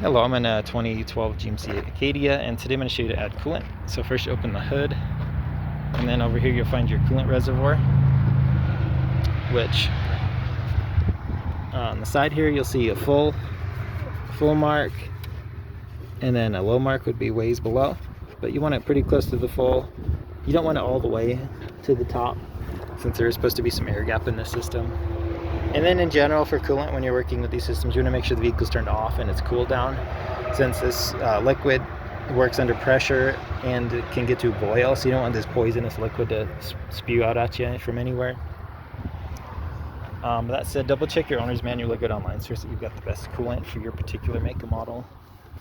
Hello, I'm in a 2012 GMC Acadia, and today I'm going to show you to add coolant. So first you open the hood, and then over here you'll find your coolant reservoir, which on the side here you'll see a full mark, and then a low mark would be ways below, but you want it pretty close to the full. You don't want it all the way to the top, since there is supposed to be some air gap in this system. And then in general for coolant, when you're working with these systems, you want to make sure the vehicle's turned off and it's cooled down, since this liquid works under pressure and it can get to boil, so you don't want this poisonous liquid to spew out at you from anywhere. That said, double check your owner's manual or good online source that you've got the best coolant for your particular make and model.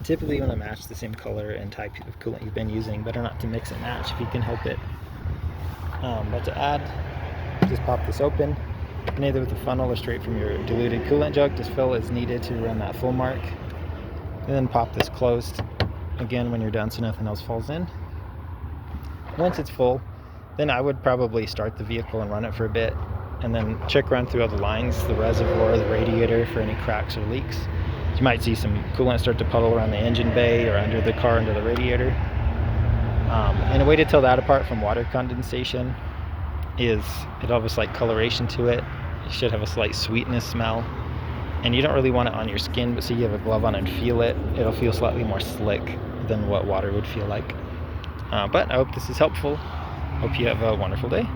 Typically you want to match the same color and type of coolant you've been using. Better not to mix and match if you can help it. But to add, just pop this open, and either with a funnel or straight from your diluted coolant jug, just fill as needed to run that full mark, and then pop this closed again when you're done so nothing else falls in. Once it's full, then I would probably start the vehicle and run it for a bit, and then check around through all the lines, the reservoir, the radiator, for any cracks or leaks. You might see some coolant start to puddle around the engine bay or under the car, under the radiator. And a way to tell that apart from water condensation is it'll have a slight coloration to it. It should have a slight sweetness smell, and you don't really want it on your skin, but see, you have a glove on and feel it. It'll feel slightly more slick than what water would feel like. But I hope this is helpful. Hope you have a wonderful day.